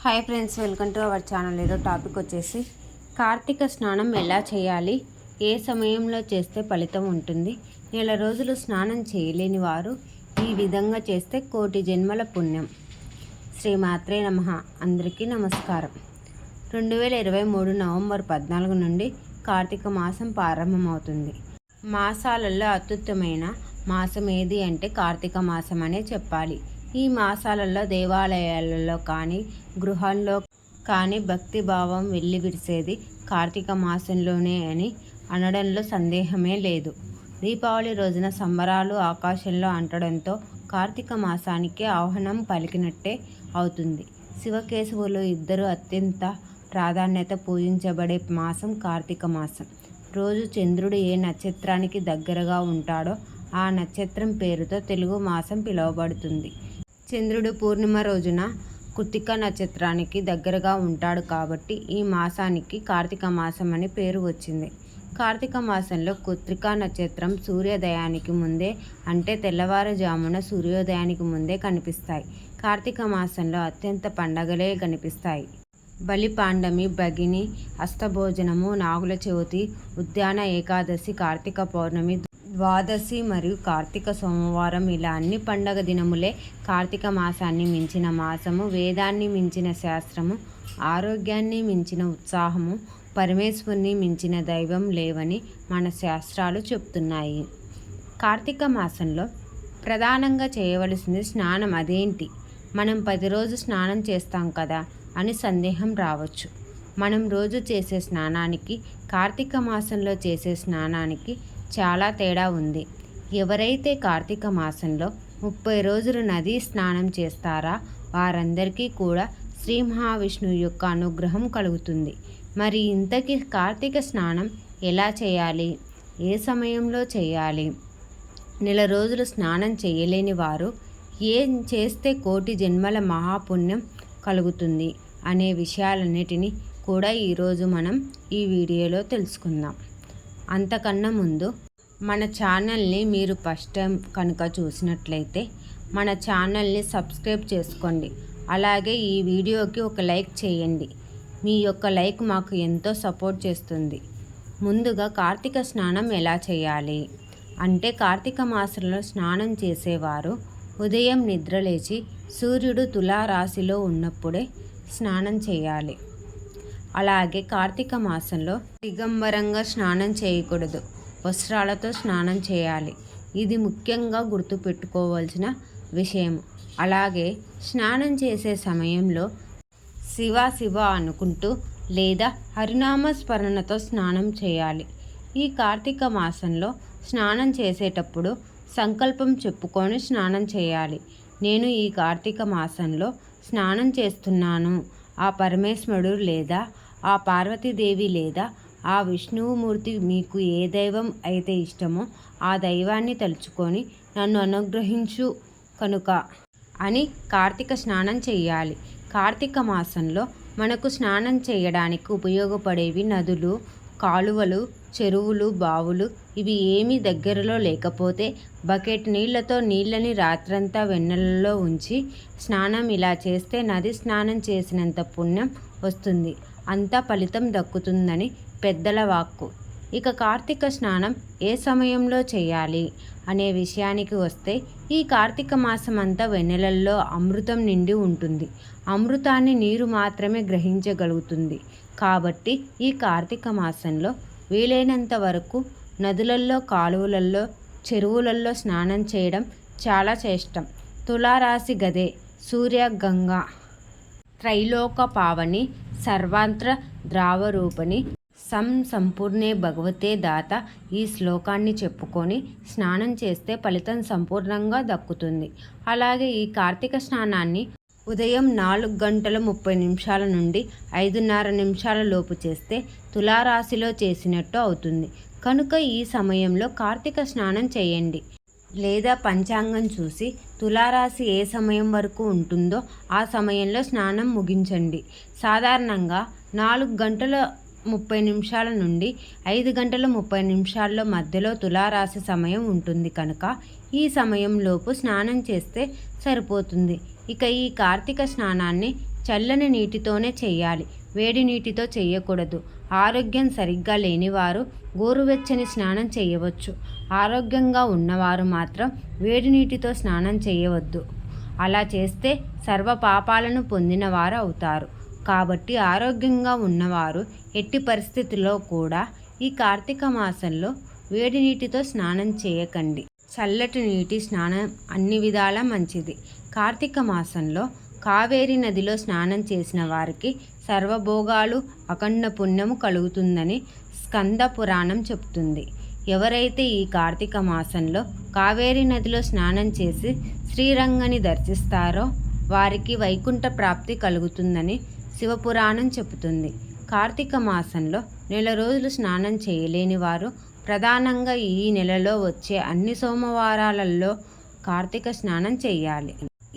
Hi friends, welcome to our channel. ఏదో topic వచ్చేసి కార్తీక స్నానం ఎలా చేయాలి, ఏ సమయంలో చేస్తే ఫలితం ఉంటుంది, నెల రోజులు స్నానం చేయలేని వారు ఈ విధంగా చేస్తే కోటి జన్మల పుణ్యం. శ్రీమాత్రే నమః. అందరికీ నమస్కారం. 2023 నవంబర్ 14 నుండి కార్తీక మాసం ప్రారంభమవుతుంది. మాసాలలో అత్యుత్తమైన మాసం ఏది అంటే కార్తీక మాసం అనే చెప్పాలి. ఈ మాసాలలో దేవాలయాలలో కానీ గృహాల్లో కానీ భక్తి భావం వెల్లివిరిసేది కార్తీక మాసంలోనే అని అనడంలో సందేహమే లేదు. దీపావళి రోజున సంబరాలు ఆకాశంలో అంటడంతో కార్తీక మాసానికి ఆహ్వానం పలికినట్టే అవుతుంది. శివకేశవులు ఇద్దరు అత్యంత ప్రాధాన్యత పూజించబడే మాసం కార్తీక మాసం. రోజు చంద్రుడు ఏ నక్షత్రానికి దగ్గరగా ఉంటాడో ఆ నక్షత్రం పేరుతో తెలుగు మాసం పిలువబడుతుంది. చంద్రుడు పూర్ణిమ రోజున కృత్తిక నక్షత్రానికి దగ్గరగా ఉంటాడు కాబట్టి ఈ మాసానికి కార్తీక మాసం అని పేరు వచ్చింది. కార్తీక మాసంలో కృత్తిక నక్షత్రం సూర్యోదయానికి ముందే అంటే తెల్లవారుజామున సూర్యోదయానికి ముందే కనిపిస్తాయి. కార్తీక మాసంలో అత్యంత పండగలే కనిపిస్తాయి. బలిపాండమి, భగిని, అష్టభోజనము, నాగుల చవితి, ఉద్యాన ఏకాదశి, కార్తీక పౌర్ణమి, ద్వాదశి మరియు కార్తీక సోమవారం ఇలా అన్ని పండగ దినములే. కార్తీక మాసాన్ని మించిన మాసము, వేదాన్ని మించిన శాస్త్రము, ఆరోగ్యాన్ని మించిన ఉత్సాహము, పరమేశ్వరుని మించిన దైవం లేవని మన శాస్త్రాలు చెప్తున్నాయి. కార్తీక మాసంలో ప్రధానంగా చేయవలసింది స్నానం. అదేంటి, మనం 10 రోజు స్నానం చేస్తాం కదా అని సందేహం రావచ్చు. మనం రోజు చేసే స్నానానికి కార్తీక మాసంలో చేసే స్నానానికి చాలా తేడా ఉంది. ఎవరైతే కార్తీక మాసంలో 30 రోజులు నదీ స్నానం చేస్తారా వారందరికీ కూడా శ్రీ మహావిష్ణువు యొక్క అనుగ్రహం కలుగుతుంది. మరి ఇంతకీ కార్తీక స్నానం ఎలా చేయాలి, ఏ సమయంలో చేయాలి, నెల రోజులు స్నానం చేయలేని వారు ఏం చేస్తే కోటి జన్మల మహాపుణ్యం కలుగుతుంది అనే విషయాలన్నిటినీ కూడా ఈరోజు మనం ఈ వీడియోలో తెలుసుకుందాం. అంతకన్నా ముందు మన ఛానల్ని మీరు ఫస్ట్ టైం కనుక చూసినట్లయితే మన ఛానల్ని సబ్స్క్రైబ్ చేసుకోండి. అలాగే ఈ వీడియోకి ఒక లైక్ చేయండి. మీ యొక్క లైక్ మాకు ఎంతో సపోర్ట్ చేస్తుంది. ముందుగా కార్తీక స్నానం ఎలా చేయాలి అంటే, కార్తీక మాసంలో స్నానం చేసేవారు ఉదయం నిద్రలేచి సూర్యుడు తులారాశిలో ఉన్నప్పుడే స్నానం చేయాలి. అలాగే కార్తీక మాసంలో దిగంబరంగా స్నానం చేయకూడదు, వస్త్రాలతో స్నానం చేయాలి. ఇది ముఖ్యంగా గుర్తుపెట్టుకోవాల్సిన విషయం. అలాగే స్నానం చేసే సమయంలో శివ శివ అనుకుంటూ లేదా హరినామ స్మరణతో స్నానం చేయాలి. ఈ కార్తీక మాసంలో స్నానం చేసేటప్పుడు సంకల్పం చెప్పుకొని స్నానం చేయాలి. నేను ఈ కార్తీక మాసంలో స్నానం చేస్తున్నాను, ఆ పరమేశ్వరుడు లేదా ఆ పార్వతీదేవి లేదా ఆ విష్ణుమూర్తి మీకు ఏ దైవం అయితే ఇష్టమో ఆ దైవాన్ని తలుచుకొని నన్ను అనుగ్రహించు కనుక అని కార్తీక స్నానం చేయాలి. కార్తీక మాసంలో మనకు స్నానం చేయడానికి ఉపయోగపడేవి నదులు, కాలువలు, చెరువులు, బావులు ఇవి ఏమీ దగ్గరలో లేకపోతే బకెట్ నీళ్లతో నీళ్ళని రాత్రంతా వెన్నెలలో ఉంచి స్నానం ఇలా చేస్తే నది స్నానం చేసినంత పుణ్యం వస్తుంది, అంత ఫలితం దక్కుతుందని పెద్దల వాక్కు. ఇక కార్తీక స్నానం ఏ సమయంలో చేయాలి అనే విషయానికి వస్తే, ఈ కార్తీక మాసం అంతా వెన్నెలల్లో అమృతం నిండి ఉంటుంది. అమృతాన్ని నీరు మాత్రమే గ్రహించగలుగుతుంది. కాబట్టి ఈ కార్తీక మాసంలో వీలైనంత వరకు నదులలో, కాలువలలో, చెరువులలో స్నానం చేయడం చాలా శ్రేష్టం. తులారాశి గదే సూర్య గంగా త్రైలోక పావని సర్వాంత్ర ద్రావరూపని సంపూర్ణే భగవతే దాత ఈ శ్లోకాన్ని చెప్పుకొని స్నానం చేస్తే ఫలితం సంపూర్ణంగా దక్కుతుంది. అలాగే ఈ కార్తీక స్నానాన్ని ఉదయం 4:30 నుండి 5:30 లోపు చేస్తే తులారాశిలో చేసినట్టు అవుతుంది. కనుక ఈ సమయంలో కార్తీక స్నానం చేయండి. లేదా పంచాంగం చూసి తులారాశి ఏ సమయం వరకు ఉంటుందో ఆ సమయంలో స్నానం ముగించండి. సాధారణంగా 4:30 నుండి 5:30 మధ్యలో తులారాశి సమయం ఉంటుంది కనుక ఈ సమయంలోపు స్నానం చేస్తే సరిపోతుంది. ఇక ఈ కార్తీక స్నానాన్ని చల్లని నీటితోనే చేయాలి, వేడి నీటితో చేయకూడదు. ఆరోగ్యం సరిగ్గా లేనివారు గోరువెచ్చని స్నానం చేయవచ్చు. ఆరోగ్యంగా ఉన్నవారు మాత్రం వేడి నీటితో స్నానం చేయవద్దు. అలా చేస్తే సర్వ పాపాలను పొందినవారు అవుతారు. కాబట్టి ఆరోగ్యంగా ఉన్నవారు ఎట్టి పరిస్థితుల్లో కూడా ఈ కార్తీక మాసంలో వేడి నీటితో స్నానం చేయకండి. చల్లటి నీటి స్నానం అన్ని విధాలా మంచిది. కార్తీక మాసంలో కావేరీ నదిలో స్నానం చేసిన వారికి సర్వభోగాలు అఖండ పుణ్యము కలుగుతుందని స్కంద పురాణం చెప్తుంది. ఎవరైతే ఈ కార్తీక మాసంలో కావేరీ నదిలో స్నానం చేసి శ్రీరంగని దర్శిస్తారో వారికి వైకుంఠ ప్రాప్తి కలుగుతుందని శివపురాణం చెబుతుంది. కార్తీక మాసంలో నెల రోజులు స్నానం చేయలేని వారు ప్రధానంగా ఈ నెలలో వచ్చే అన్ని సోమవారాలలో కార్తీక స్నానం చేయాలి.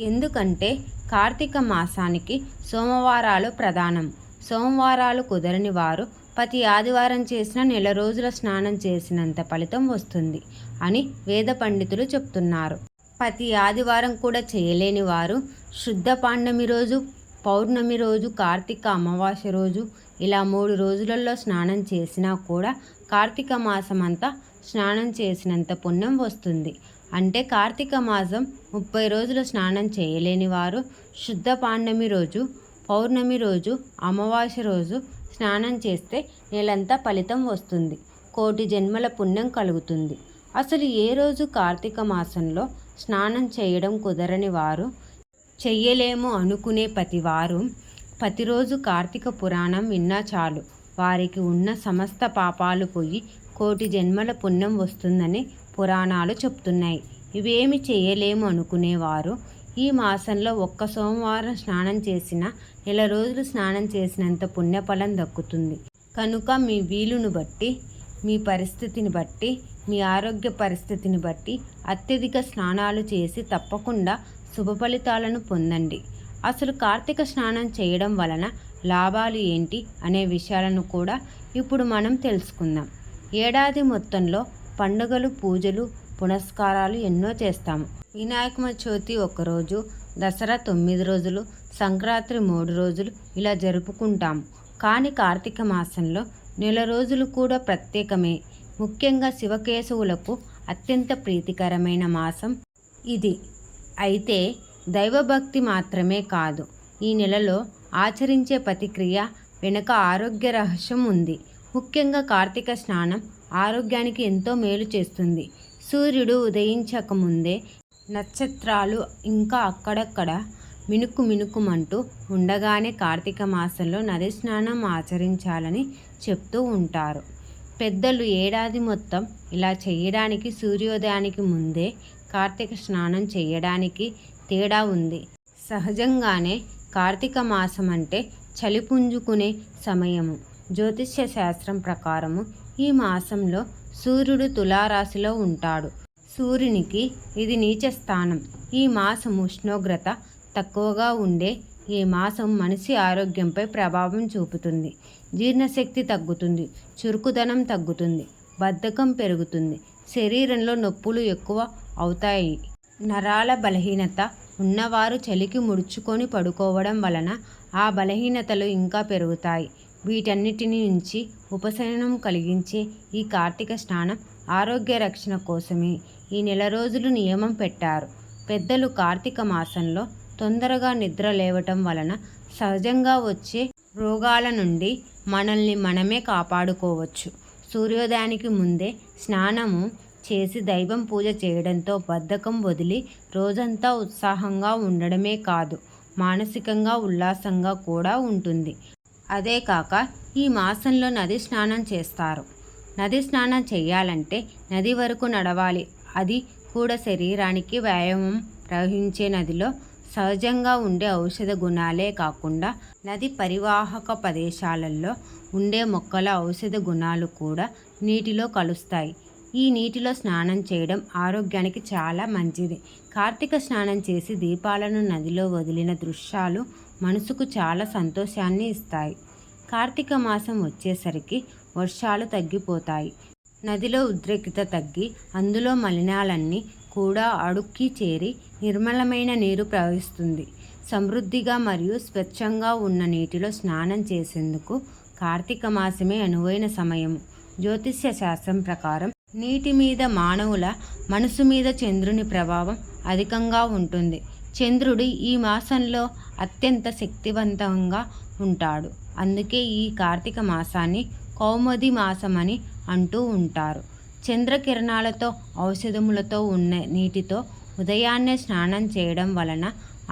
ఎందుకంటే కార్తీక మాసానికి సోమవారాలు ప్రధానం. సోమవారాలు కుదరని వారు ప్రతి ఆదివారం చేసిన నెల రోజుల స్నానం చేసినంత ఫలితం వస్తుంది అని వేద పండితులు చెప్తున్నారు. ప్రతి ఆదివారం కూడా చేయలేని వారు శుద్ధ పాండమి రోజు, పౌర్ణమి రోజు, కార్తీక అమావాస్య రోజు ఇలా 3 రోజులలో స్నానం చేసినా కూడా కార్తీక మాసం అంతా స్నానం చేసినంత పుణ్యం వస్తుంది. అంటే కార్తీక మాసం 30 రోజులు స్నానం చేయలేని వారు శుద్ధ పాండమి రోజు, పౌర్ణమి రోజు, అమావాస్య రోజు స్నానం చేస్తే నెలంతా ఫలితం వస్తుంది. కోటి జన్మల పుణ్యం కలుగుతుంది. అసలు ఏ రోజు కార్తీక మాసంలో స్నానం చేయడం కుదరని వారు, చెయ్యలేము అనుకునే ప్రతివారు ప్రతిరోజు కార్తీక పురాణం విన్నా చాలు వారికి ఉన్న సమస్త పాపాలు పోయి కోటి జన్మల పుణ్యం వస్తుందని పురాణాలు చెప్తున్నాయి. ఇవేమి చేయలేము అనుకునేవారు ఈ మాసంలో ఒక్క సోమవారం స్నానం చేసిన నెల రోజులు స్నానం చేసినంత పుణ్యఫలం దక్కుతుంది. కనుక మీ వీలును బట్టి, మీ పరిస్థితిని బట్టి, మీ ఆరోగ్య పరిస్థితిని బట్టి అత్యధిక స్నానాలు చేసి తప్పకుండా శుభ ఫలితాలను పొందండి. అసలు కార్తీక స్నానం చేయడం వలన లాభాలు ఏంటి అనే విషయాలను కూడా ఇప్పుడు మనం తెలుసుకుందాం. ఏడాది మొత్తంలో పండుగలు, పూజలు, పునస్కారాలు ఎన్నో చేస్తాము. వినాయక చవితి 1 రోజు, దసరా 9 రోజులు, సంక్రాంతి 3 రోజులు ఇలా జరుపుకుంటాము. కానీ కార్తీక మాసంలో నెల రోజులు కూడా ప్రత్యేకమే. ముఖ్యంగా శివకేశవులకు అత్యంత ప్రీతికరమైన మాసం ఇది. అయితే దైవభక్తి మాత్రమే కాదు, ఈ నెలలో ఆచరించే ప్రతిక్రియ వెనుక ఆరోగ్య రహస్యం ఉంది. ముఖ్యంగా కార్తీక స్నానం ఆరోగ్యానికి ఎంతో మేలు చేస్తుంది. సూర్యుడు ఉదయించకముందే నక్షత్రాలు ఇంకా అక్కడక్కడ మినుకుమంటూ ఉండగానే కార్తీక మాసంలో నది స్నానం ఆచరించాలని చెప్తూ ఉంటారు పెద్దలు. ఏడాది మొత్తం ఇలా చేయడానికి సూర్యోదయానికి ముందే కార్తీక స్నానం చేయడానికి తేడా ఉంది. సహజంగానే కార్తీక మాసం అంటే చలి పుంజుకునే సమయము. జ్యోతిష్య శాస్త్రం ప్రకారము ఈ మాసంలో సూర్యుడు తులారాశిలో ఉంటాడు. సూర్యునికి ఇది నీచ స్థానం. ఈ మాసం ఉష్ణోగ్రత తక్కువగా ఉండే ఈ మాసం మనిషి ఆరోగ్యంపై ప్రభావం చూపుతుంది. జీర్ణశక్తి తగ్గుతుంది, చురుకుదనం తగ్గుతుంది, బద్ధకం పెరుగుతుంది, శరీరంలో నొప్పులు ఎక్కువ అవుతాయి. నరాల బలహీనత ఉన్నవారు చలికి ముడుచుకొని పడుకోవడం వలన ఆ బలహీనతలు ఇంకా పెరుగుతాయి. వీటన్నిటి నుంచి ఉపశమనం కలిగించే ఈ కార్తీక స్నానం ఆరోగ్య రక్షణ కోసమే ఈ నెల రోజులు నియమం పెట్టారు పెద్దలు. కార్తీక మాసంలో తొందరగా నిద్ర లేవటం వలన సహజంగా వచ్చే రోగాల నుండి మనల్ని మనమే కాపాడుకోవచ్చు. సూర్యోదయానికి ముందే స్నానము చేసి దైవం పూజ చేయడంతో బద్ధకం వదిలి రోజంతా ఉత్సాహంగా ఉండడమే కాదు, మానసికంగా ఉల్లాసంగా కూడా ఉంటుంది. అదే కాక ఈ మాసంలో నది స్నానం చేస్తారు. నది స్నానం చేయాలంటే నది వరకు నడవాలి. అది కూడా శరీరానికి వ్యాయామం. ప్రవహించే నదిలో సహజంగా ఉండే ఔషధ గుణాలే కాకుండా నది పరివాహక ప్రదేశాలలో ఉండే మొక్కల ఔషధ గుణాలు కూడా నీటిలో కలుస్తాయి. ఈ నీటిలో స్నానం చేయడం ఆరోగ్యానికి చాలా మంచిది. కార్తీక స్నానం చేసి దీపాలను నదిలో వదిలిన దృశ్యాలు మనసుకు చాలా సంతోషాన్ని ఇస్తాయి. కార్తీక మాసం వచ్చేసరికి వర్షాలు తగ్గిపోతాయి. నదిలో ఉద్రిక్తత తగ్గి అందులో మలినాలన్నీ కూడా అడుక్కి చేరి నిర్మలమైన నీరు ప్రవహిస్తుంది. సమృద్ధిగా మరియు స్వచ్ఛంగా ఉన్న నీటిలో స్నానం చేసేందుకు కార్తీక మాసమే అనువైన సమయము. జ్యోతిష్య శాస్త్రం ప్రకారం నీటి మీద మానవుల మనసు మీద చంద్రుని ప్రభావం అధికంగా ఉంటుంది. చంద్రుడు ఈ మాసంలో అత్యంత శక్తివంతంగా ఉంటాడు. అందుకే ఈ కార్తీక మాసాన్ని కౌముది మాసమని అంటూ ఉంటారు. చంద్రకిరణాలతో ఔషధములతో ఉన్న నీటితో ఉదయాన్నే స్నానం చేయడం వలన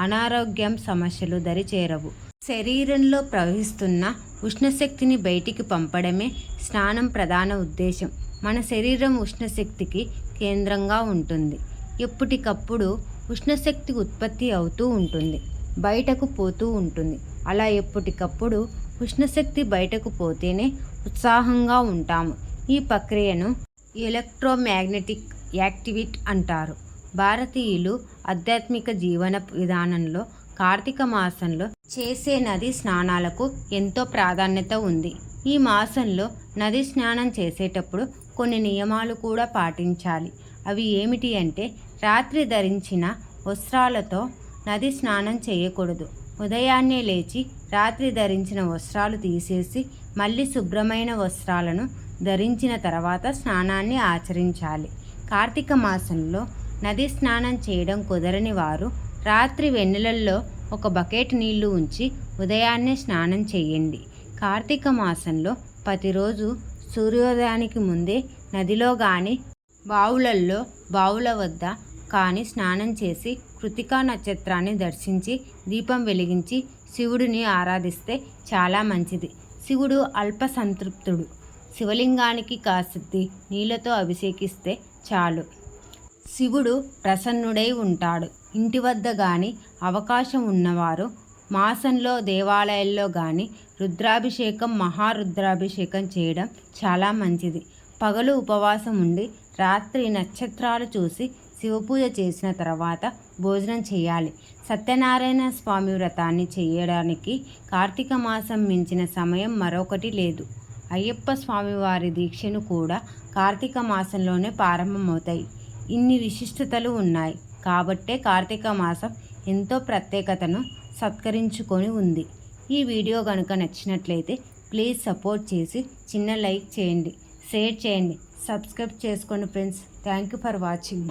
అనారోగ్యం సమస్యలు దరిచేరవు. శరీరంలో ప్రవహిస్తున్న ఉష్ణశక్తిని బయటికి పంపడమే స్నానం ప్రధాన ఉద్దేశం. మన శరీరం ఉష్ణశక్తికి కేంద్రంగా ఉంటుంది. ఎప్పటికప్పుడు ఉష్ణశక్తి ఉత్పత్తి అవుతూ ఉంటుంది, బయటకు పోతూ ఉంటుంది. అలా ఎప్పటికప్పుడు ఉష్ణశక్తి బయటకు పోతేనే ఉత్సాహంగా ఉంటాము. ఈ ప్రక్రియను ఎలక్ట్రోమాగ్నెటిక్ యాక్టివిటీ అంటారు. భారతీయులు ఆధ్యాత్మిక జీవన విధానంలో కార్తీక మాసంలో చేసే నది స్నానాలకు ఎంతో ప్రాధాన్యత ఉంది. ఈ మాసంలో నది స్నానం చేసేటప్పుడు కొన్ని నియమాలు కూడా పాటించాలి. అవి ఏమిటి అంటే, రాత్రి ధరించిన వస్త్రాలతో నది స్నానం చేయకూడదు. ఉదయాన్నే లేచి రాత్రి ధరించిన వస్త్రాలు తీసేసి మళ్ళీ శుభ్రమైన వస్త్రాలను ధరించిన తర్వాత స్నానాన్ని ఆచరించాలి. కార్తీక మాసంలో నది స్నానం చేయడం కుదరని వారు రాత్రి వెన్నెలల్లో ఒక బకెట్ నీళ్లు ఉంచి ఉదయాన్నే స్నానం చేయండి. కార్తీక మాసంలో ప్రతిరోజు సూర్యోదయానికి ముందే నదిలో కానీ బావుల వద్ద కానీ స్నానం చేసి కృతికా నక్షత్రాన్ని దర్శించి దీపం వెలిగించి శివుడిని ఆరాధిస్తే చాలా మంచిది. శివుడు అల్ప సంతృప్తుడు. శివలింగానికి కాసిద్ది నీళ్లతో అభిషేకిస్తే చాలు శివుడు ప్రసన్నుడై ఉంటాడు. ఇంటి వద్ద కానీ అవకాశం ఉన్నవారు మాసంలో దేవాలయాల్లో కానీ రుద్రాభిషేకం, మహారుద్రాభిషేకం చేయడం చాలా మంచిది. పగలు ఉపవాసం ఉండి రాత్రి నక్షత్రాలు చూసి శివపూజ చేసిన తర్వాత భోజనం చేయాలి. సత్యనారాయణ స్వామి వ్రతాన్ని చేయడానికి కార్తీక మాసం మించిన సమయం మరొకటి లేదు. అయ్యప్ప స్వామివారి దీక్షను కూడా కార్తీక మాసంలోనే ప్రారంభమవుతాయి. ఇన్ని విశిష్టతలు ఉన్నాయి కాబట్టే కార్తీక మాసం ఎంతో ప్రత్యేకతను సత్కరించుకొని ఉంది. ఈ వీడియో కనుక నచ్చినట్లయితే ప్లీజ్ సపోర్ట్ చేసి చిన్న లైక్ చేయండి, షేర్ చేయండి, సబ్స్క్రైబ్ చేసుకోండి friends. Thank you for watching.